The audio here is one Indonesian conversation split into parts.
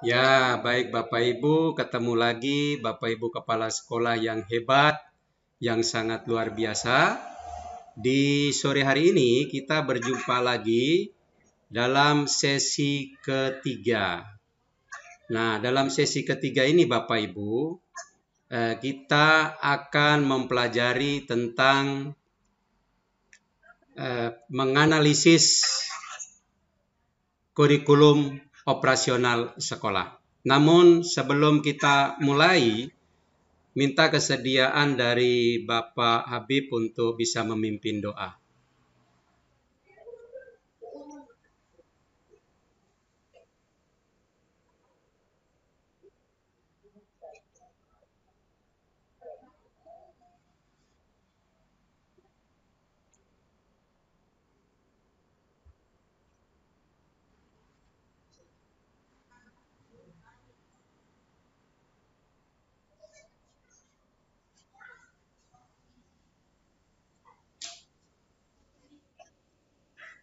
Ya, baik Bapak Ibu, ketemu lagi Bapak Ibu Kepala Sekolah yang hebat, yang sangat luar biasa. Di sore hari ini kita berjumpa lagi dalam sesi ketiga. Nah, dalam sesi ketiga ini Bapak Ibu, kita akan mempelajari tentang menganalisis kurikulum operasional sekolah. Namun sebelum kita mulai, minta kesediaan dari Bapak Habib untuk bisa memimpin doa.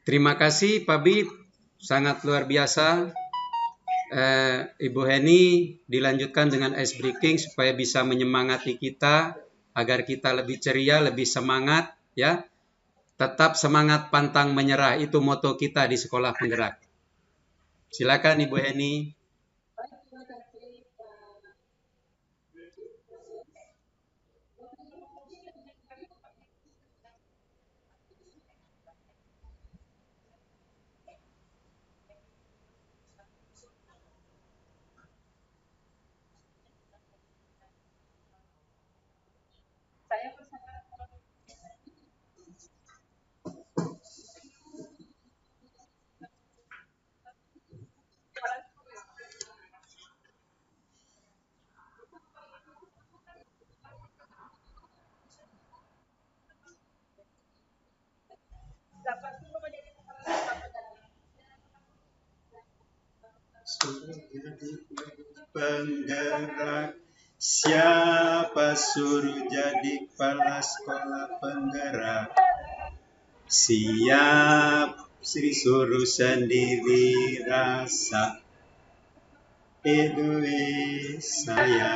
Terima kasih Pak Habib, sangat luar biasa. Ibu Heni dilanjutkan dengan ice breaking supaya bisa menyemangati kita agar kita lebih ceria, lebih semangat ya. Tetap semangat pantang menyerah, itu moto kita di Sekolah Penggerak. Silakan Ibu Heni. Suruh jadi penggerak, siapa suruh jadi kepala sekolah penggerak? Siap, suruh sendiri rasa, saya.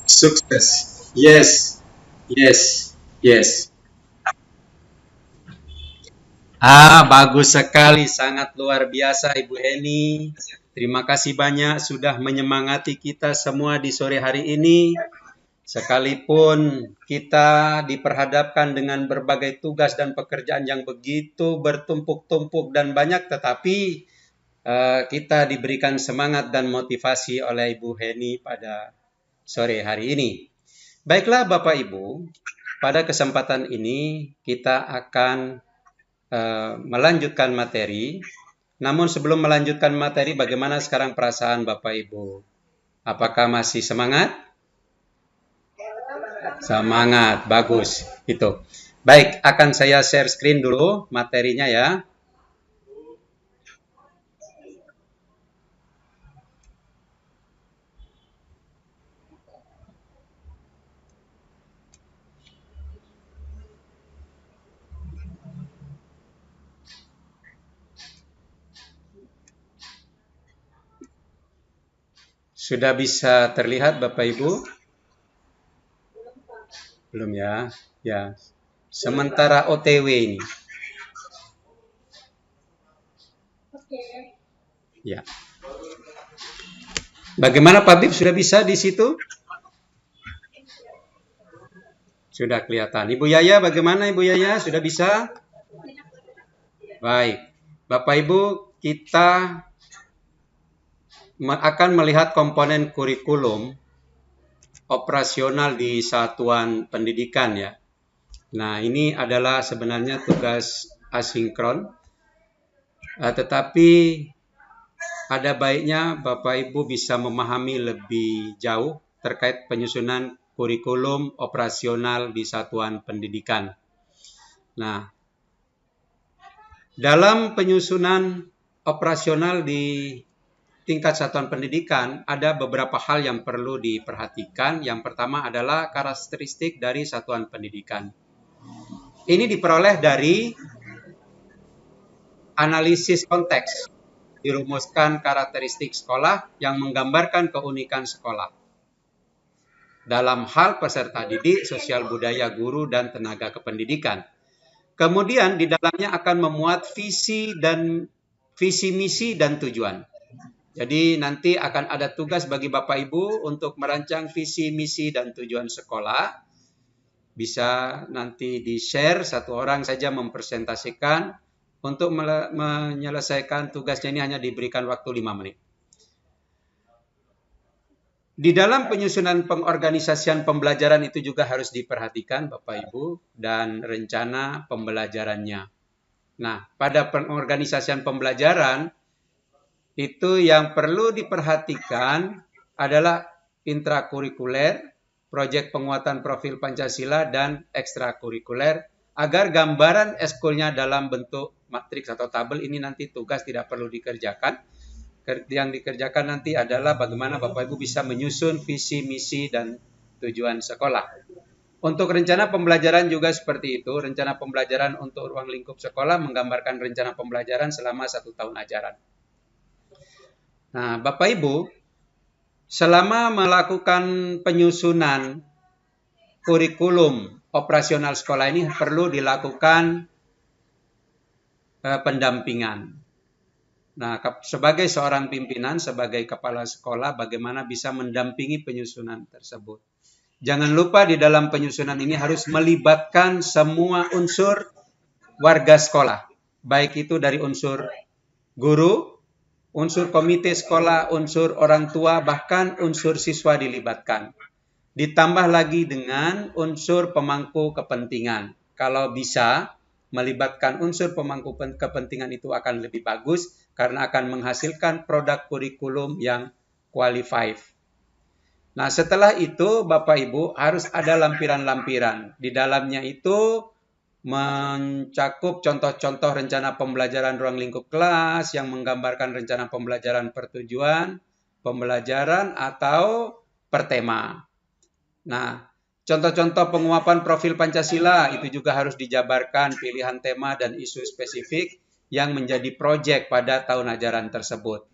Sukses. Yes, yes, yes. Bagus sekali, sangat luar biasa Ibu Heni. Terima kasih banyak sudah menyemangati kita semua di sore hari ini. Sekalipun kita diperhadapkan dengan berbagai tugas dan pekerjaan yang begitu bertumpuk-tumpuk dan banyak, tetapi kita diberikan semangat dan motivasi oleh Ibu Heni pada sore hari ini. Baiklah Bapak Ibu, pada kesempatan ini kita akan melanjutkan materi. Namun sebelum melanjutkan materi, bagaimana sekarang perasaan Bapak Ibu? Apakah masih semangat? Semangat, bagus. Itu. Baik, akan saya share screen dulu materinya ya. Sudah bisa terlihat Bapak Ibu? Belum ya? Ya. Sementara OTW ini. Ya. Bagaimana Pak Bib, sudah bisa di situ? Sudah kelihatan. Ibu Yaya bagaimana Ibu Yaya? Sudah bisa? Baik. Bapak Ibu, kita akan melihat komponen kurikulum operasional di satuan pendidikan ya. Nah, ini adalah sebenarnya tugas asinkron, tetapi ada baiknya Bapak Ibu bisa memahami lebih jauh terkait penyusunan kurikulum operasional di satuan pendidikan. Nah, Dalam penyusunan operasional di tingkat satuan pendidikan, ada beberapa hal yang perlu diperhatikan. Yang pertama adalah karakteristik dari satuan pendidikan. Ini diperoleh dari analisis konteks, dirumuskan karakteristik sekolah yang menggambarkan keunikan sekolah dalam hal peserta didik, sosial budaya guru, dan tenaga kependidikan. Kemudian di dalamnya akan memuat visi misi dan tujuan. Jadi nanti akan ada tugas bagi Bapak Ibu untuk merancang visi misi dan tujuan sekolah. Bisa nanti di-share, satu orang saja mempresentasikan. Untuk menyelesaikan tugasnya ini hanya diberikan waktu 5 menit. Di dalam penyusunan pengorganisasian pembelajaran itu juga harus diperhatikan Bapak Ibu dan rencana pembelajarannya. Nah, pada pengorganisasian pembelajaran itu yang perlu diperhatikan adalah intrakurikuler, proyek penguatan profil Pancasila, dan ekstrakurikuler agar gambaran eskulnya dalam bentuk matriks atau tabel ini nanti tugas tidak perlu dikerjakan. Yang dikerjakan nanti adalah bagaimana Bapak Ibu bisa menyusun visi, misi, dan tujuan sekolah. Untuk rencana pembelajaran juga seperti itu. Rencana pembelajaran untuk ruang lingkup sekolah menggambarkan rencana pembelajaran selama 1 tahun ajaran. Nah, Bapak Ibu, selama melakukan penyusunan kurikulum operasional sekolah ini perlu dilakukan pendampingan. Nah, sebagai seorang pimpinan, sebagai kepala sekolah, bagaimana bisa mendampingi penyusunan tersebut. Jangan lupa di dalam penyusunan ini harus melibatkan semua unsur warga sekolah. Baik itu dari unsur guru, unsur komite sekolah, unsur orang tua, bahkan unsur siswa dilibatkan. Ditambah lagi dengan unsur pemangku kepentingan. Kalau bisa, melibatkan unsur pemangku kepentingan itu akan lebih bagus karena akan menghasilkan produk kurikulum yang qualified. Nah, setelah itu Bapak Ibu harus ada lampiran-lampiran. Di dalamnya itu mencakup contoh-contoh rencana pembelajaran ruang lingkup kelas yang menggambarkan rencana pembelajaran pertujuan, pembelajaran atau per tema. Nah, contoh-contoh penguapan profil Pancasila itu juga harus dijabarkan pilihan tema dan isu spesifik yang menjadi proyek pada tahun ajaran tersebut.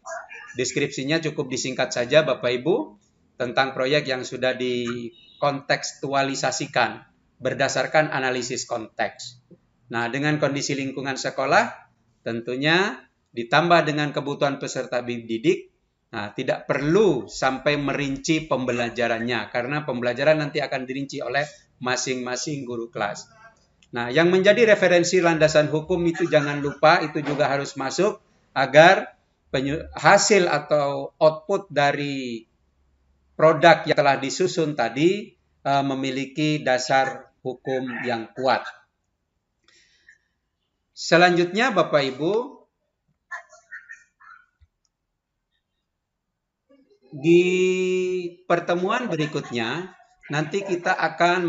Deskripsinya cukup disingkat saja Bapak Ibu tentang proyek yang sudah dikontekstualisasikan berdasarkan analisis konteks. Nah, dengan kondisi lingkungan sekolah tentunya ditambah dengan kebutuhan peserta didik, nah, tidak perlu sampai merinci pembelajarannya karena pembelajaran nanti akan dirinci oleh masing-masing guru kelas. Nah, yang menjadi referensi landasan hukum itu jangan lupa, itu juga harus masuk agar hasil atau output dari produk yang telah disusun tadi memiliki dasar hukum yang kuat. Selanjutnya Bapak Ibu, di pertemuan berikutnya nanti kita akan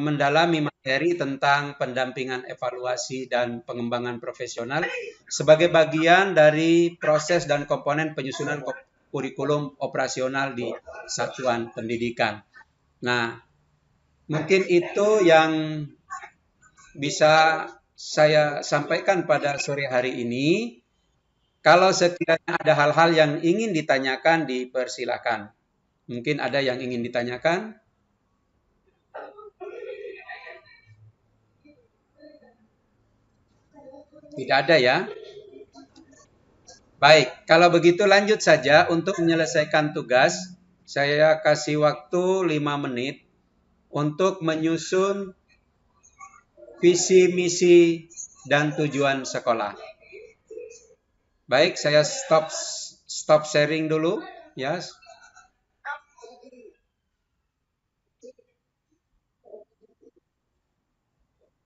mendalami materi tentang pendampingan evaluasi dan pengembangan profesional sebagai bagian dari proses dan komponen penyusunan kurikulum operasional di satuan pendidikan. Nah, mungkin itu yang bisa saya sampaikan pada sore hari ini. Kalau sekiranya ada hal-hal yang ingin ditanyakan, dipersilakan. Mungkin ada yang ingin ditanyakan? Tidak ada ya? Baik, kalau begitu lanjut saja untuk menyelesaikan tugas. Saya kasih waktu 5 menit untuk menyusun visi, misi, dan tujuan sekolah. Baik, saya stop sharing dulu. Ya.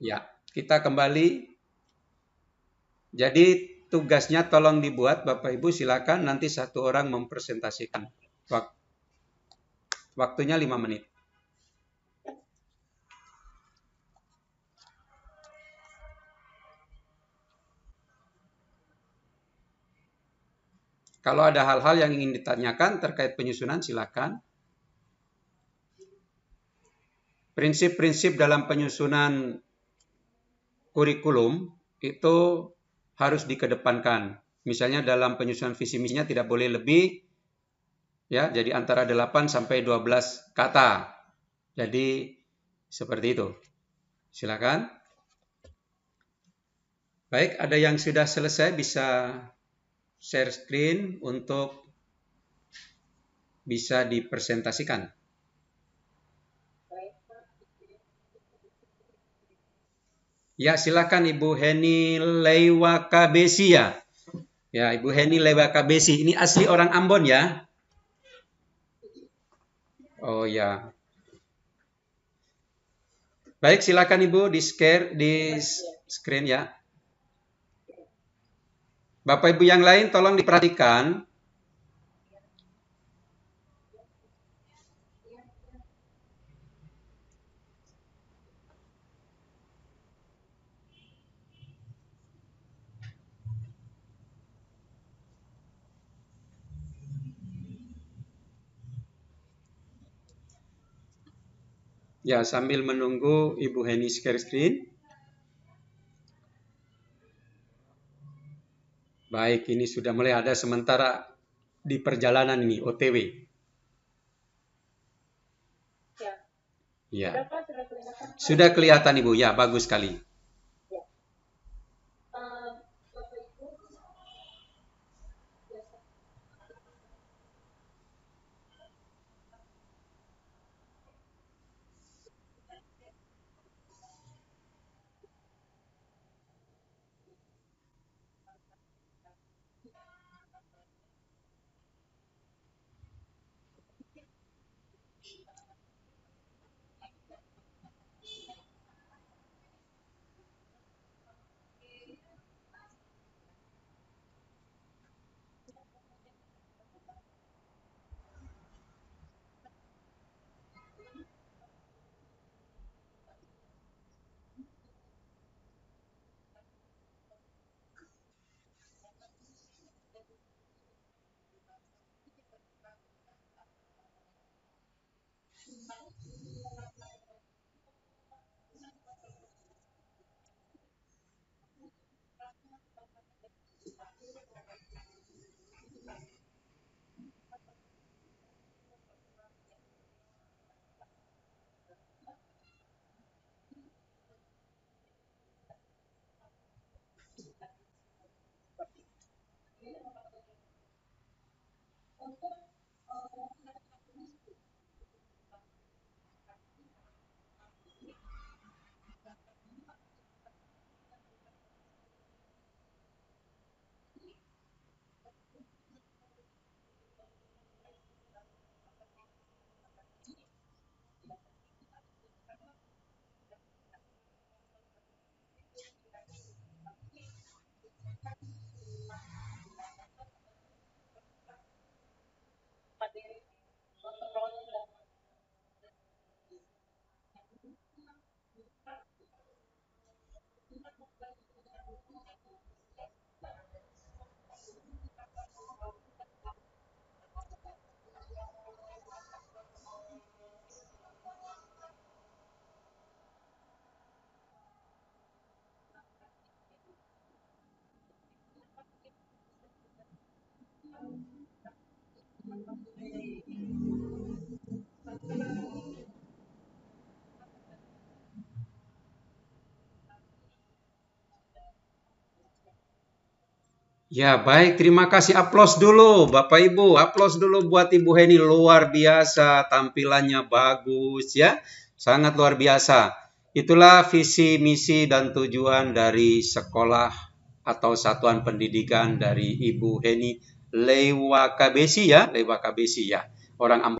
Ya, kita kembali. Jadi tugasnya tolong dibuat Bapak Ibu, silakan nanti satu orang mempresentasikan. Waktunya 5 menit. Kalau ada hal-hal yang ingin ditanyakan terkait penyusunan, silakan. Prinsip-prinsip dalam penyusunan kurikulum itu harus dikedepankan. Misalnya dalam penyusunan visi misinya tidak boleh lebih, ya, jadi antara 8 sampai 12 kata. Jadi seperti itu. Silakan. Baik, ada yang sudah selesai bisa share screen untuk bisa dipresentasikan. Ya, silakan Ibu Heni Lewakabesi ya. Ya, Ibu Heni Lewakabesi. Ini asli orang Ambon ya? Oh ya. Baik, silakan Ibu di screen ya. Bapak Ibu yang lain tolong diperhatikan. Ya, sambil menunggu Ibu Heni share screen. Baik, ini sudah mulai ada sementara di perjalanan ini, OTW. Ya. Sudah kelihatan Ibu, ya bagus sekali. Ya, baik. Terima kasih. Aplaus dulu, Bapak Ibu. Aplaus dulu buat Ibu Heni. Luar biasa. Tampilannya bagus ya. Sangat luar biasa. Itulah visi, misi, dan tujuan dari sekolah atau satuan pendidikan dari Ibu Heni Lewakabesi ya. Lewakabesi ya. Orang Ambon.